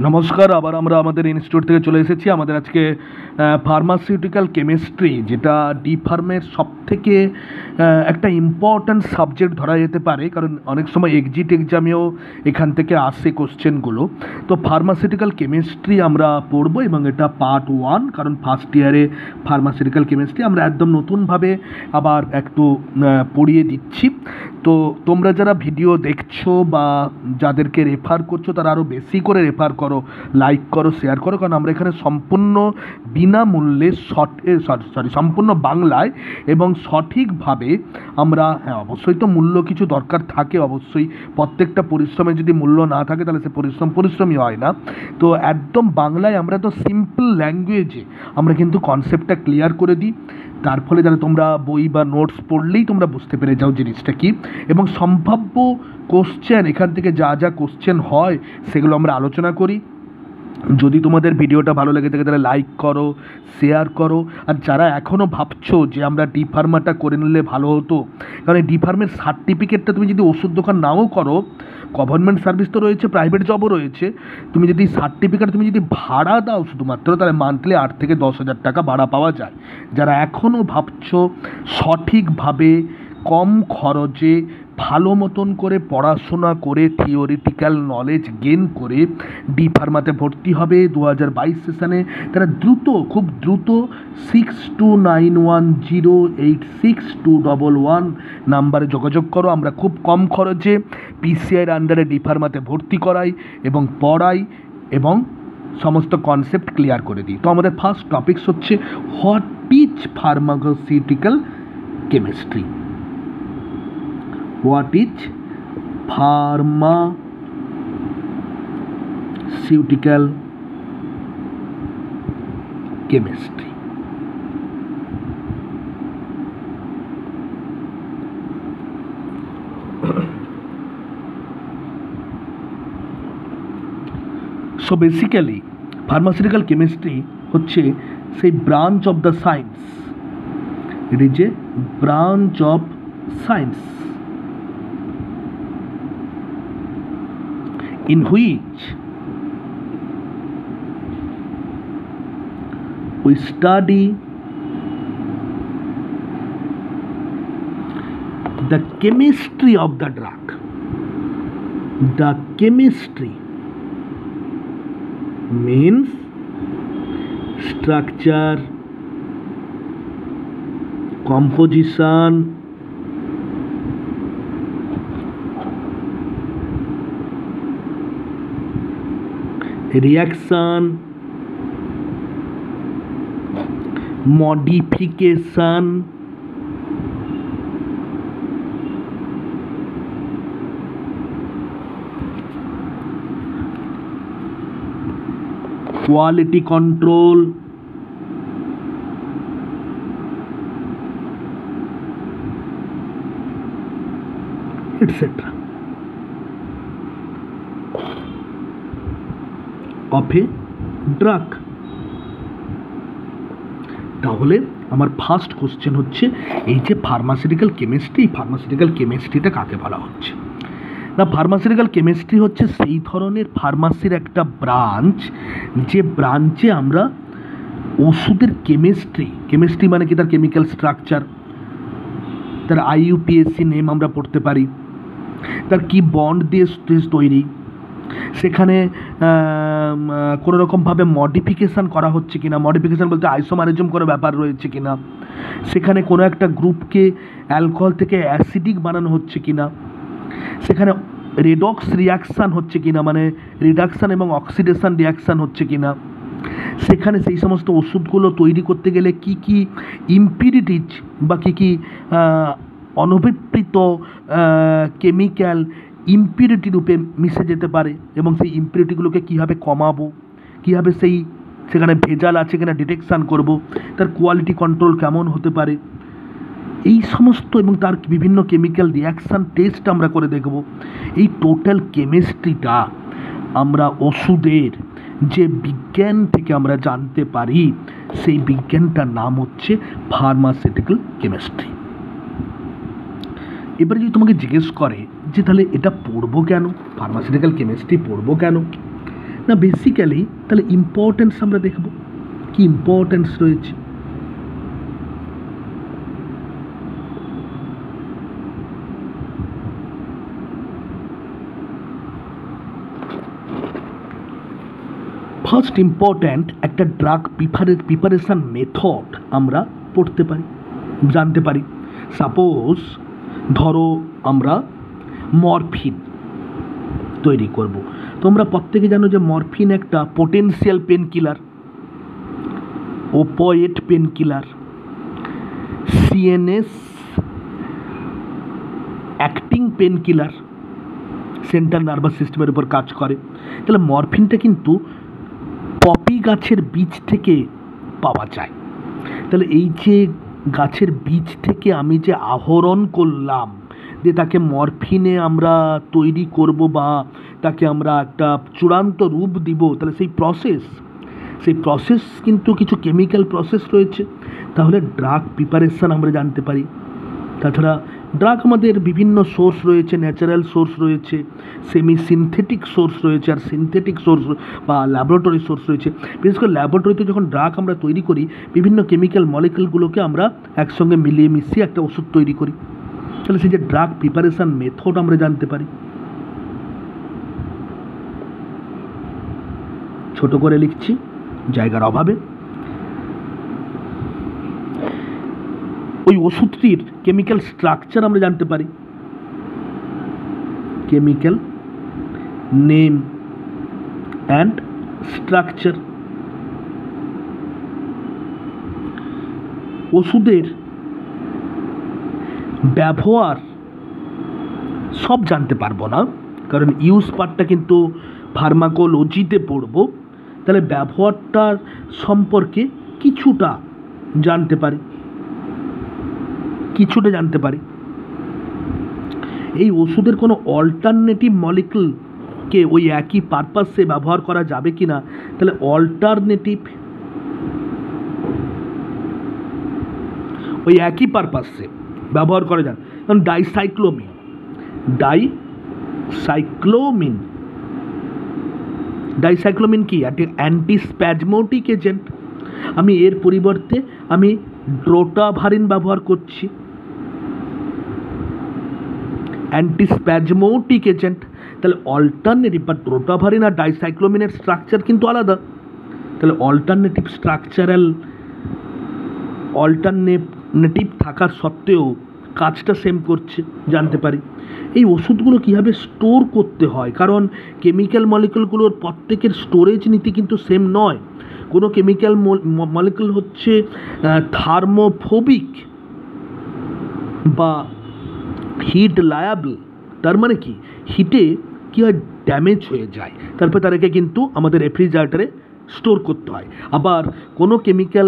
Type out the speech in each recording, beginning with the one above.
নমস্কার, আবার আমরা আমাদের ইনস্টিটিউট থেকে চলে এসেছি। আমাদের আজকে ফার্মাসিউটিক্যাল কেমিস্ট্রি, যেটা ডি ফার্মের সবথেকে একটা ইম্পর্ট্যান্ট সাবজেক্ট ধরা যেতে পারে, কারণ অনেক সময় এক্সিট এক্সামেও এখান থেকে আসে কোশ্চেনগুলো। তো ফার্মাসিউটিক্যাল কেমিস্ট্রি আমরা পড়বো এবং এটা পার্ট 1, কারণ ফার্স্ট ইয়ারে ফার্মাসিউটিক্যাল কেমিস্ট্রি আমরা একদম নতুনভাবে আবার একটু পড়িয়ে দিচ্ছি। তো তোমরা যারা ভিডিও দেখছো বা যাদেরকে রেফার করছো তারা আরও বেশি করে রেফার করো, লাইক করো, শেয়ার করো, কারণ আমরা এখানে সম্পূর্ণ বিনামূল্যে সম্পূর্ণ বাংলায় এবং সঠিকভাবে আমরা, হ্যাঁ অবশ্যই তো মূল্য কিছু দরকার থাকে, অবশ্যই প্রত্যেকটা পরিশ্রমে যদি মূল্য না থাকে তাহলে সে পরিশ্রমই হয় না। তো একদম বাংলায় আমরা তো সিম্পল ল্যাঙ্গুয়েজে আমরা কিন্তু কনসেপ্টটা ক্লিয়ার করে দিই। তার ফলে যারা তোমরা বই বা নোটস পড়লেই তোমরা বুঝতে পেরে যাও জিনিসটা কী, এবং সম্ভাব্য কোশ্চেন এখান থেকে যা যা কোশ্চেন হয় সেগুলো আমরা আলোচনা করি। যদি তোমাদের ভিডিওটা ভালো লেগে থাকে তাহলে লাইক করো, শেয়ার করো। আর যারা এখনও ভাবছো যে আমরা ডি ফার্মাটা করে নিলে ভালো হতো, কারণ এই ডি ফার্মের সার্টিফিকেটটা তুমি যদি ওষুধ দোকান নাও করো, গভর্নমেন্ট সার্ভিস তো রয়েছে, প্রাইভেট জবও রয়েছে, তুমি যদি সার্টিফিকেট তুমি যদি ভাড়া দাও শুধুমাত্র, তাহলে মান্থলি 8 থেকে 10,000 টাকা ভাড়া পাওয়া যায়। যারা এখনও ভাবছো সঠিকভাবে কম খরচে ভালো মতন করে পড়াশোনা করে থিওরিটিক্যাল নলেজ গেন করে ডি ফার্মাতে ভর্তি হবে 2022 সেশনে, তারা খুব দ্রুত 6291086211 নাম্বারে যোগাযোগ করো। আমরা খুব কম খরচে পিসিআইয়ের আন্ডারে ডি ফার্মাতে ভর্তি করাই এবং পড়াই এবং সমস্ত কনসেপ্ট ক্লিয়ার করে দিই। তো আমাদের ফার্স্ট টপিকস হচ্ছে what is pharmaceutical chemistry. What is pharmaceutical chemistry? So basically pharmaceutical chemistry হচ্ছে সেই branch of the science, it is a branch of science in which we study the chemistry of the drug. The chemistry means structure, composition, reaction, modification, quality control, etc. of a drug. তাহলে আমার first question হচ্ছে, এই যে pharmaceutical কেমিস্ট্রিটা কাকে বলা হচ্ছে? না, pharmaceutical chemistry হচ্ছে সেই ধরনের ফার্মাসির একটা ব্রাঞ্চ, যে ব্রাঞ্চে আমরা ওষুধের কেমিস্ট্রি মানে কি, তার কেমিক্যাল স্ট্রাকচার, তার IUPAC নেম আমরা পড়তে পারি, তার কি বন্ড দিয়ে তৈরি, সেখানে কোনো রকমভাবে মডিফিকেশান করা হচ্ছে কিনা, মডিফিকেশান বলতে আইসোমারিজম করে ব্যাপার রয়েছে কিনা, সেখানে কোনো একটা গ্রুপকে অ্যালকোহল থেকে অ্যাসিডিক বানানো হচ্ছে কিনা, সেখানে রেডক্স রিয়াকশান হচ্ছে কিনা, মানে রিডাকশান এবং অক্সিডেশন রিয়াকশান হচ্ছে কিনা, সেখানে সেই সমস্ত ওষুধগুলো তৈরি করতে গেলে কি কি ইম্পিউরিটিজ বা কী কী অনভিপ্রেত কেমিক্যাল ইম্পিউরিটি রূপে মিশে যেতে পারে, এবং সেই ইম্পিউরিটিগুলোকে কীভাবে কমাবো, কীভাবে সেখানে ভেজাল আছে কিনা ডিটেকশান করব, তার কোয়ালিটি কন্ট্রোল কেমন হতে পারে, এই সমস্ত, এবং তার বিভিন্ন কেমিক্যাল রিয়াকশান টেস্ট আমরা করে দেখব। এই টোটাল কেমিস্ট্রিটা আমরা ওষুধের যে বিজ্ঞান থেকে আমরা জানতে পারি, সেই বিজ্ঞানটার নাম হচ্ছে ফার্মাসিউটিক্যাল কেমিস্ট্রি। এবারে যদি তোমাকে জিজ্ঞেস করে যে তাহলে এটা পড়বো কেন, ফার্মাসিউটিক্যাল কেমিস্ট্রি পড়বো কেন, না বেসিক্যালি তাহলে ইম্পর্টেন্স আমরা দেখব কি ইম্পর্টেন্স রয়েছে। ফার্স্ট ইম্পর্ট্যান্ট একটা ড্রাগ প্রিপারেশন মেথড আমরা পড়তে পারি, জানতে পারি। সাপোজ ধরো আমরা মরফিন তৈরি করব। তোমরা প্রত্যেকে জানো যে মরফিন একটা potential pain killer, opiate pain killer, CNS acting pain killer, central nervous সিস্টেমের উপর কাজ করে। তাহলে মরফিনটা কিন্তু পপি গাছের বীজ থেকে পাওয়া যায়। তাহলে এই যে গাছের বীজ থেকে আমি যে আহরণ করলাম, যে তাকে মরফিনে আমরা তৈরি করব বা তাকে আমরা একটা চূড়ান্ত রূপ দিব, তাহলে সেই প্রসেস কিন্তু কিছু কেমিক্যাল প্রসেস রয়েছে। তাহলে ড্রাগ প্রিপারেশন আমরা জানতে পারি। তাছাড়া ড্রাগ আমাদের বিভিন্ন সোর্স রয়েছে, ন্যাচারাল সোর্স রয়েছে, সেমি সিনথেটিক সোর্স রয়েছে, আর সিনথেটিক সোর্স বা ল্যাবরেটরি সোর্স রয়েছে। বিশেষ করে ল্যাবরেটরিতে যখন ড্রাগ আমরা তৈরি করি, বিভিন্ন কেমিক্যাল মলিকুলগুলোকে আমরা একসঙ্গে মিলিয়ে মিশিয়ে একটা ওষুধ তৈরি করি। তাহলে সেই যে ড্রাগ প্রিপারেশন মেথড আমরা জানতে পারি। ছোট করে লিখছি জায়গার অভাবে। ওই ওষুধটির কেমিক্যাল স্ট্রাকচার আমরা জানতে পারি, কেমিক্যাল নেম অ্যান্ড স্ট্রাকচার। ওষুধের ব্যবহার সব জানতে পারবো না, কারণ ইউজ পার্টটা কিন্তু ফার্মাকোলজিতে পড়বো। তাহলে ব্যবহারটার সম্পর্কে কিছুটা জানতে পারি। এই ওষুধের কোনো অল্টারনেটিভ মলিকুলকে ওই একই পারপাসে ব্যবহার করা যাবে কি না, তাহলে অল্টারনেটিভ ওই একই পারপাসে ব্যবহার করা যায়। কারণ ডাইসাইক্লোমিন কি একটি অ্যান্টিস্প্যাজমোটিক এজেন্ট। আমি এর পরিবর্তে আমি ড্রোটাভারিন ব্যবহার করছি, অ্যান্টিস্প্যাজমোটিক এজেন্ট। তাহলে অল্টারনেটিভ বা ড্রোটাভারিন আর ডাইসাইক্লোমিনের স্ট্রাকচার কিন্তু আলাদা। তাহলে অল্টারনেটিভ থাকার সত্ত্বেও কাজটা সেম করছে, জানতে পারি। এই ওষুধগুলো কীভাবে স্টোর করতে হয়, কারণ কেমিক্যাল মলিকুলগুলোর প্রত্যেকের স্টোরেজ নীতি কিন্তু সেম নয়। কোনো কেমিক্যাল মলিকুল হচ্ছে থার্মোফোবিক বা হিট লায়াবল। তার মানে কি, হিটে কী হয়, ড্যামেজ হয়ে যায়, তারপরে তাদেরকে কিন্তু আমাদের রেফ্রিজারেটরে স্টোর করতে হয়। আবার কোনো কেমিক্যাল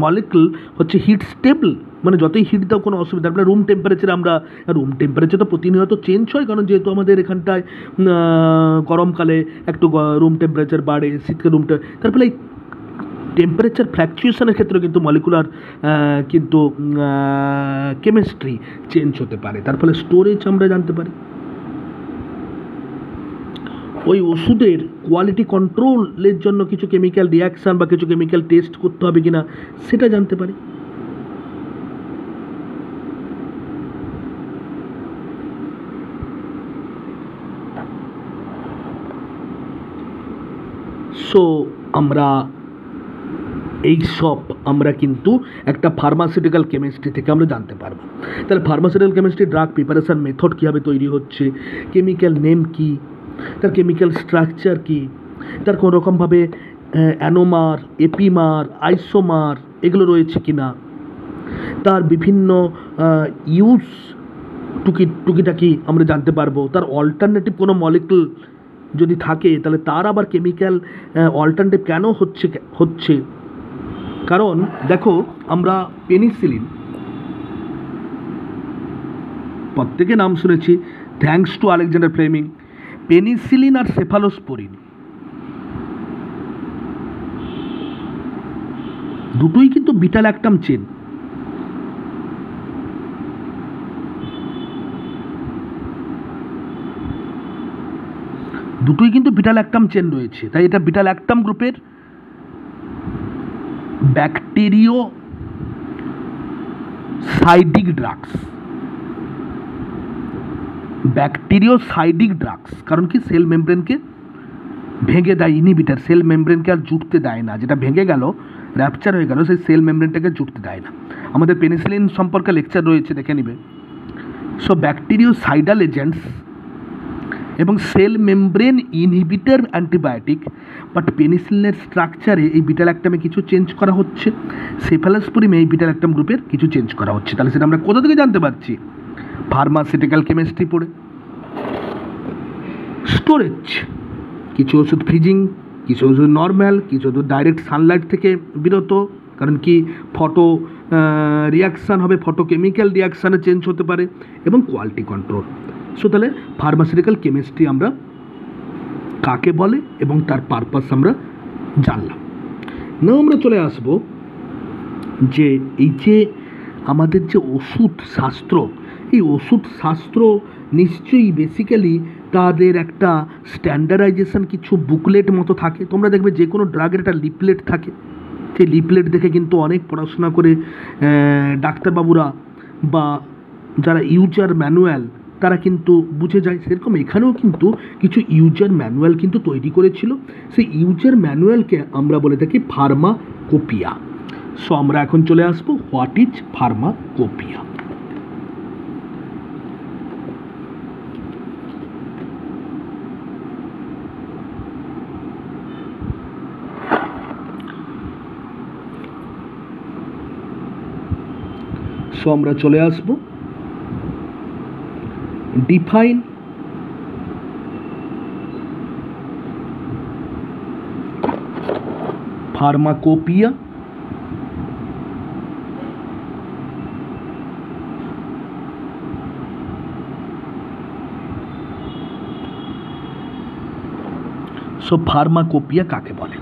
মলিকুল হচ্ছে হিট স্টেবল, মানে যতই হিট দাও কোনো অসুবিধা। তারপরে রুম টেম্পারেচার তো প্রতিনিয়ত চেঞ্জ হয়, কারণ যেহেতু আমাদের এখানটায় গরমকালে একটু রুম টেম্পারেচার বাড়ে, শীতকালে তার ফলে এই টেম্পারেচার ফ্ল্যাকচুয়েশনের ক্ষেত্রে কিন্তু মলিকুলার কিন্তু কেমিস্ট্রি চেঞ্জ হতে পারে। তার ফলে স্টোরেজ আমরা জানতে পারি। ওই ওষুধের কোয়ালিটি কন্ট্রোলের জন্য কিছু কেমিক্যাল রিয়াকশান বা কিছু কেমিক্যাল টেস্ট করতে হবে কিনা সেটা জানতে পারি। সো আমরা কিন্তু একটা ফার্মাসিউটিক্যাল কেমিস্ট্রি থেকে আমরা জানতে পারবো। তাহলে pharmaceutical chemistry drug preparation method কীভাবে তৈরি হচ্ছে, কেমিক্যাল নেম কি, তার কেমিক্যাল স্ট্রাকচার কি, তার কোনো রকমভাবে অ্যানোমার, এপিমার, আইসোমার এগুলো রয়েছে কি না, তার বিভিন্ন ইউজ টুকিটাকি আমরা জানতে পারবো। তার অল্টারনেটিভ কোনো মলিকুল যদি থাকে, তাহলে তার আবার কেমিক্যাল অল্টারনেটিভ কেন হচ্ছে। কারণ দেখো, আমরা পেনিসিলিন প্রত্যেকে নাম শুনেছি, thanks to Alexander Fleming. Penicillin আর সেফালোস্পোরিন দুটোই কিন্তু বিটা ল্যাকটাম চেন। দুটোই কিন্তু বিটা ল্যাকটাম চেন রয়েছে, তাই এটা বিটা ল্যাকটাম গ্রুপের ব্যাকটেরিওসাইডিক ড্রাগস, কারণ কি সেল মেমব্রেনকে ভেঙে দেয় ইনহিবিটার, সেল মেমব্রেনকে আর জুটতে দেয় না, যেটা ভেঙে গেল র্যাপচার হয়ে গেল সেই সেল মেমব্রেনটাকে জুটতে দেয় না। আমাদের পেনিসিলিন সম্পর্কে লেকচার রয়েছে, দেখে নিবে। সো ব্যাকটেরিওসাইডাল এজেন্টস এবং cell membrane inhibitor antibiotic, but পেনিসিলিনের স্ট্রাকচারে এই বিটা ল্যাকটামে কিছু চেঞ্জ করা হচ্ছে, সেফালোস্পোরিমে এই বিটা ল্যাকটাম গ্রুপের কিছু চেঞ্জ করা হচ্ছে। তাহলে সেটা আমরা কোথা থেকে জানতে পারছি? ফার্মাসিউটিক্যাল কেমিস্ট্রি পড়ে। স্টোরেজ, কিছু ওষুধ ফ্রিজিং, কিছু ওষুধ নর্মাল, কিছু ওষুধ ডাইরেক্ট সানলাইট থেকে বিরত, কারণ কি ফটো রিয়াকশান হবে, ফটোকেমিক্যাল রিয়াকশানে চেঞ্জ হতে পারে, এবং কোয়ালিটি কন্ট্রোল। সো তাহলে ফার্মাসিউটিক্যাল কেমিস্ট্রি আমরা কাকে বলে এবং তার পারপাস আমরা জানলাম। না আমরা চলে আসব যে এই যে আমাদের যে ওষুধ শাস্ত্র, এই ওষুধ শাস্ত্র নিশ্চয়ই বেসিক্যালি তাদের একটা স্ট্যান্ডার্ডাইজেশন কিছু বুকলেট মতো থাকে। তোমরা দেখবে যে কোনো ড্রাগের একটা লিফলেট থাকে, সেই লিফলেট দেখে কিন্তু অনেক পড়াশোনা করে ডাক্তারবাবুরা বা যারা ইউজার ম্যানুয়াল তারা কিন্তু বুঝে যায়। সেরকম এখানেও কিন্তু কিছু ইউজার ম্যানুয়াল কিন্তু তৈরি করেছিল, সেই ইউজার ম্যানুয়ালকে আমরা বলে থাকি ফার্মাকোপিয়া। সো আমরা এখন চলে আসবো হোয়াট ইজ ফার্মাকোপিয়া। সো আমরা চলে আসবো ডিফাইন ফার্মাকোপিয়া। সো ফার্মাকোপিয়া কাকে বলে?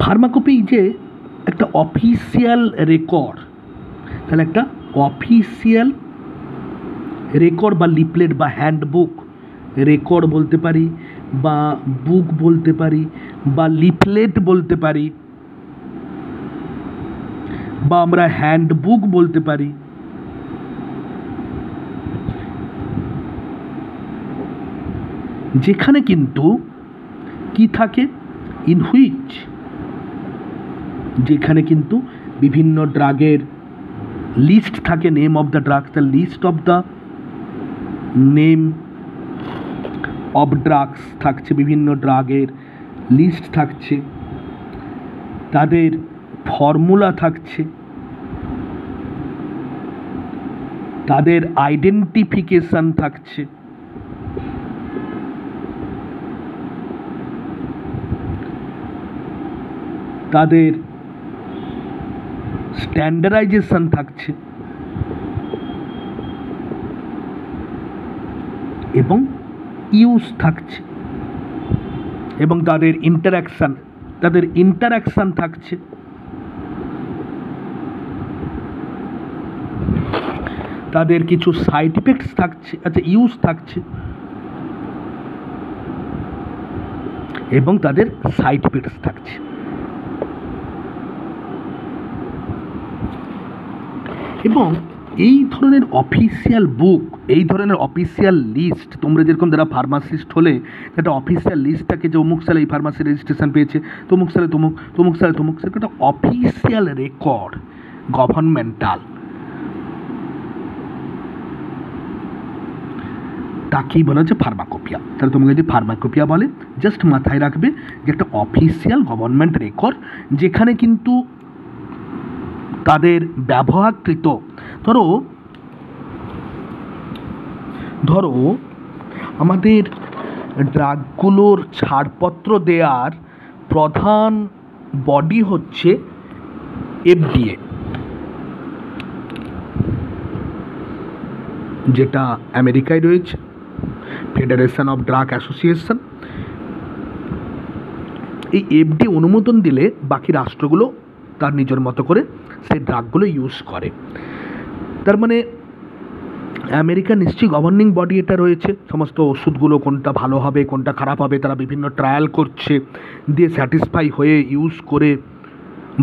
ফার্মাকোপি যে একটা অফিসিয়াল রেকর্ড, তাহলে একটা অফিসিয়াল রেকর্ড বা লিফলেট বা হ্যান্ডবুক, রেকর্ড বলতে পারি বা বুক বলতে পারি বা লিফলেট বলতে পারি বা আমরা হ্যান্ডবুক বলতে পারি, যেখানে কিন্তু কি থাকে, ইন হুইচ, যেখানে কিন্তু বিভিন্ন ড্রাগের লিস্ট থাকে, name of the drugs, the list of the name of drugs থাকছে, বিভিন্ন ড্রাগের লিস্ট থাকছে, তাদের ফর্মুলা থাকছে, তাদের আইডেন্টিফিকেশন থাকছে, তাদের স্ট্যান্ডার্ডাইজেশন থাকছে এবং ইউজ থাকছে এবং তাদের ইন্টারাকশান থাকছে, তাদের কিছু সাইড ইফেক্টস থাকছে, আচ্ছা ইউজ থাকছে এবং তাদের সাইড ইফেক্টস থাকছে। এবং এই ধরনের অফিসিয়াল বুক, এই ধরনের অফিসিয়াল লিস্ট, তোমরা যেরকম যারা ফার্মাসিস্ট হলে একটা অফিসিয়াল লিস্ট থাকে যে অমুক সালে এই ফার্মাসি রেজিস্ট্রেশন পেয়েছে, তমুক সালে তমুক, তমুক সালে তমুক, সেটা একটা অফিসিয়াল রেকর্ড, গভর্নমেন্টাল, তাকেই বলা হচ্ছে ফার্মাকোপিয়া। তাহলে তোমাকে যদি ফার্মাকোপিয়া বলে, জাস্ট মাথায় রাখবে যে একটা অফিসিয়াল গভর্নমেন্ট রেকর্ড, যেখানে কিন্তু তাদের ব্যবহারকৃত, ধরো আমাদের ড্রাগগুলোর ছাড়পত্র দেওয়ার প্রধান বডি হচ্ছে FDA, যেটা আমেরিকায় রয়েছে, ফেডারেশন অফ ড্রাগ অ্যাসোসিয়েশন। এই FDA অনুমোদন দিলে বাকি রাষ্ট্রগুলো তার নিজের মতো করে সেই ড্রাগগুলো ইউজ করে। তার মানে আমেরিকা নিশ্চয়ই গভর্নিং বডি এটা রয়েছে, সমস্ত ওষুধগুলো কোনটা ভালো হবে কোনটা খারাপ হবে তারা বিভিন্ন ট্রায়াল করছে, দিয়ে স্যাটিসফাই হয়ে ইউজ করে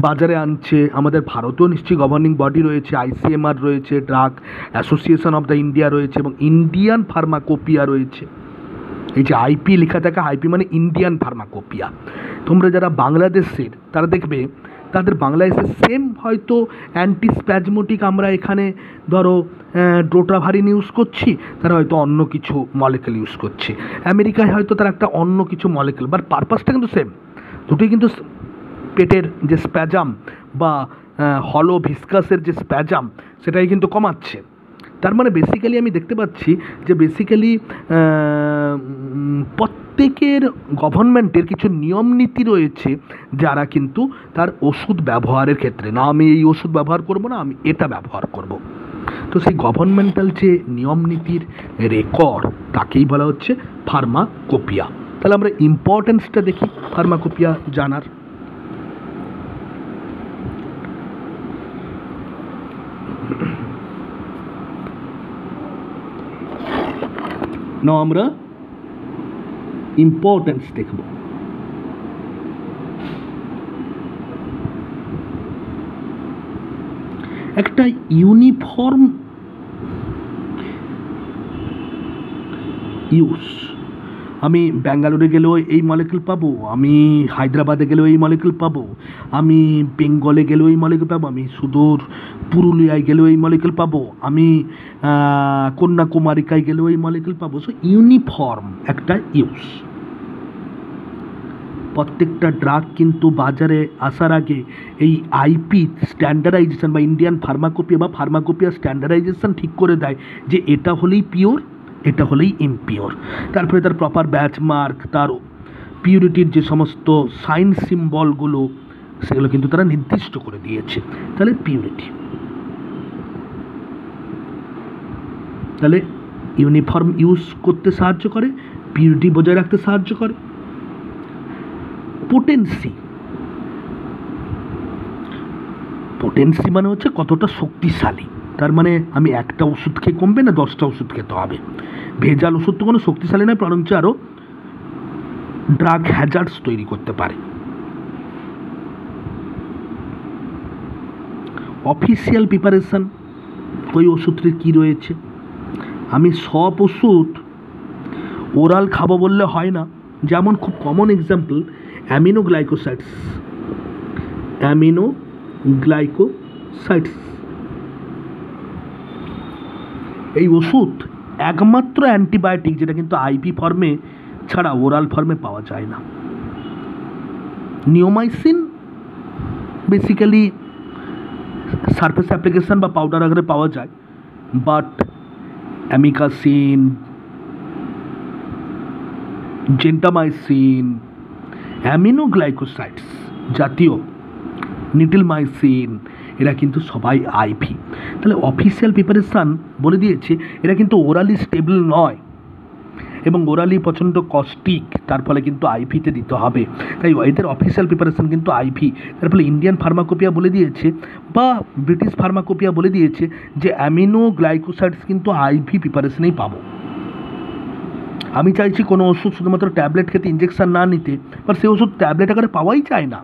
বাজারে আনছে। আমাদের ভারতেও নিশ্চয়ই গভর্নিং বডি রয়েছে, আইসিএমআর রয়েছে, drug association of the India রয়েছে এবং ইন্ডিয়ান ফার্মাকোপিয়া রয়েছে। এই যে আইপি লেখা থাকে, আইপি মানে ইন্ডিয়ান ফার্মাকোপিয়া। তোমরা যারা বাংলাদেশের তারা দেখবে তাদের বাংলাদেশের সেম হয়তো অ্যান্টিস্প্যাজমোটিক আমরা এখানে ধরো ড্রোটাভারিন ইউজ করছি, তারা হয়তো অন্য কিছু মলিকুল ইউজ করছে। আমেরিকায় হয়তো তারা একটা অন্য কিছু মলিকুল, বাট পারপাসটা কিন্তু সেম, দুটোই কিন্তু পেটের যে স্প্যাজাম বা হলো ভিসকাসের যে স্প্যাজাম সেটাই কিন্তু কমাচ্ছে। তার মানে বেসিক্যালি আমি দেখতে পাচ্ছি যে বেসিক্যালি প্রত্যেকের গভর্নমেন্টের কিছু নিয়ম নীতি রয়েছে যারা কিন্তু তার ওষুধ ব্যবহারের ক্ষেত্রে, না আমি এই ওষুধ ব্যবহার করব না, আমি এটা ব্যবহার করব। তো সেই গভর্নমেন্টাল যে নিয়ম নীতির রেকর্ড তাকেই বলা হচ্ছে ফার্মাকোপিয়া। তাহলে আমরা ইম্পর্টেন্সটা দেখি ফার্মাকোপিয়া জানার। না আমরা ইম্পর্টেন্স দেখব। একটা ইউনিফর্ম ইউজ, আমি ব্যাঙ্গালোরে গেলেও এই মলিকুল পাবো, আমি হায়দ্রাবাদে গেলেও এই মলিকুল পাবো, আমি বেঙ্গলে গেলেও এই মলিকুল পাবো, আমি সুদূর পুরুলিয়ায় গেলেও এই মলিকুল পাবো, আমি কন্যাকুমারিকায় গেলেও এই মলিকুল পাবো। সো ইউনিফর্ম একটা ইউজ। প্রত্যেকটা ড্রাগ কিন্তু বাজারে আসার আগে এই আইপি স্ট্যান্ডার্ডাইজেশন বা ইন্ডিয়ান ফার্মাকোপিয়া বা ফার্মাকোপিয়া স্ট্যান্ডার্ডাইজেশন ঠিক করে দেয় যে এটা হলেই পিওর, এটা হলেই ইমপিওর। তারপরে তার প্রপার ব্যাচ মার্ক, তার পিউরিটির যে সমস্ত সাইন সিম্বলগুলো সেগুলো কিন্তু তারা নির্দিষ্ট করে দিয়েছে। তাহলে পিউরিটি, তাহলে ইউনিফর্ম ইউজ করতে সাহায্য করে, পিউরিটি বজায় রাখতে সাহায্য করে। পোটেন্সি, পোটেন্সি মানে হচ্ছে কতটা শক্তিশালী। তার মানে আমি একটা ওষুধ খেয়ে কমবে না, 10টা ওষুধ খেতে হবে। ভেজাল ওষুধ তো কোনো শক্তিশালী নয়, বরঞ্চ আরও ড্রাগ হ্যাজার্ডস তৈরি করতে পারে। অফিসিয়াল প্রিপারেশন, ওই ওষুধটির কী রয়েছে। আমি সব ওষুধ ওরাল খাবো বললে হয় না। যেমন খুব কমন এক্সাম্পল অ্যামিনোগ্লাইকোসাইডস, অ্যামিনোগ্লাইকোসাইডস এই ওষুধ একমাত্র অ্যান্টিবায়োটিক যেটা কিন্তু আইপি ফর্মে ছাড়া ওরাল ফর্মে পাওয়া যায় না। নিওমাইসিন বেসিক্যালি সারফেস অ্যাপ্লিকেশন বা পাউডার আকারে পাওয়া যায়, বাট অ্যামিকাসিন, জেন্টামাইসিন, অ্যামিনোগ্লাইকোসাইডস জাতীয় নিটিলমাইসিন এরা কিন্তু সবাই আইভি। তাহলে অফিসিয়াল প্রিপারেশান বলে দিয়েছে এরা কিন্তু ওরালি স্টেবল নয় এবং ওরালি প্রচণ্ড কস্টিক, তার ফলে কিন্তু আইভিতে দিতে হবে। তাই এদের অফিসিয়াল প্রিপারেশান কিন্তু আইভি। তার ফলে ইন্ডিয়ান ফার্মাকোপিয়া বলে দিয়েছে বা ব্রিটিশ ফার্মাকোপিয়া বলে দিয়েছে যে অ্যামিনোগ্লাইকোসাইডস কিন্তু আইভি প্রিপারেশনেই পাবো। আমি চাইছি কোনো ওষুধ শুধুমাত্র ট্যাবলেট খেতে, ইঞ্জেকশন না নিতে, বাট সেই ওষুধ ট্যাবলেট আকারে পাওয়াই যায় না।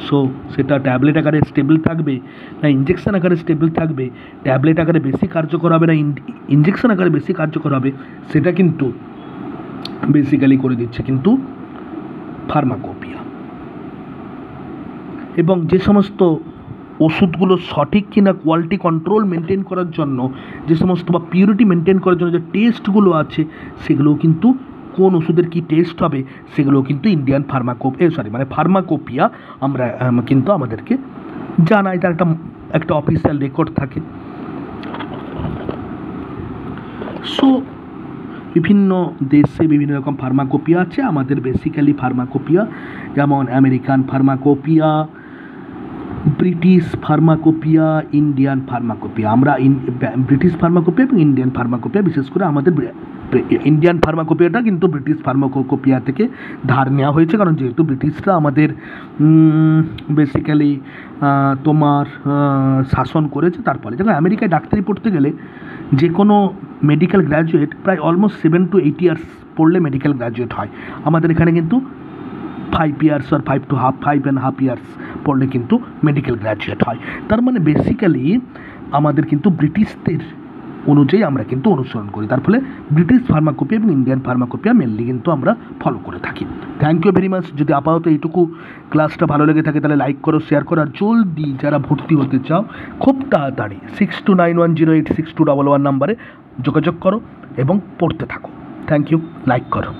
সো সেটা ট্যাবলেট আকারে স্টেবল থাকবে না ইঞ্জেকশন আকারে স্টেবল থাকবে, ট্যাবলেট আকারে বেশি কার্যকর হবে না ইঞ্জেকশন আকারে বেশি কার্যকর হবে, সেটা কিন্তু বেসিক্যালি করে দিচ্ছে কিন্তু ফার্মাকোপিয়া। এবং যে সমস্ত ওষুধগুলো সঠিক কিনা কোয়ালিটি কন্ট্রোল মেনটেন করার জন্য যে সমস্ত বা পিউরিটি মেনটেন করার জন্য যে টেস্টগুলো আছে সেগুলোও কিন্তু কোন ওষুধের কী টেস্ট হবে সেগুলো কিন্তু ইন্ডিয়ান ফার্মাকোপিয়া আমরা কিন্তু আমাদেরকে জানাই, তার একটা অফিসিয়াল রেকর্ড থাকে। সো বিভিন্ন দেশে বিভিন্ন রকম ফার্মাকোপিয়া আছে। আমাদের বেসিক্যালি ফার্মাকোপিয়া যেমন American pharmacopoeia, British pharmacopoeia, Indian pharmacopoeia. আমরা ব্রিটিশ ফার্মাকোপিয়া এবং ইন্ডিয়ান ফার্মাকোপিয়া, বিশেষ করে আমাদের ইন্ডিয়ান ফার্মাকোপিয়াটা কিন্তু ব্রিটিশ ফার্মাকোপিয়া থেকে ধার নেওয়া হয়েছে, কারণ যেহেতু ব্রিটিশরা আমাদের বেসিক্যালি তোমার শাসন করেছে। তারপরে যেমন আমেরিকায় ডাক্তারি পড়তে গেলে যে কোনো মেডিকেল গ্র্যাজুয়েট প্রায় অলমোস্ট 7 to 8 ইয়ার্স পড়লে মেডিকেল গ্র্যাজুয়েট হয়। আমাদের এখানে কিন্তু 5 ইয়ার্স আর 5.5 ইয়ার্স পড়লে কিন্তু মেডিকেল গ্র্যাজুয়েট হয়। তার মানে বেসিক্যালি আমাদের কিন্তু ব্রিটিশদের অনুযায়ী আমরা কিন্তু অনুসরণ করি, তার ফলে ব্রিটিশ ফার্মাকোপিয়া এবং ইন্ডিয়ান ফার্মাকোপিয়া মেনলি কিন্তু আমরা ফলো করে থাকি। Thank you very much. যদি আপাতত এইটুকু ক্লাসটা ভালো লেগে থাকে তাহলে লাইক করো, শেয়ার করো, আর জলদি যারা ভর্তি হতে চাও খুব তাড়াতাড়ি 6291086211 নাম্বারে যোগাযোগ করো এবং পড়তে থাকো। থ্যাংক ইউ, লাইক করো।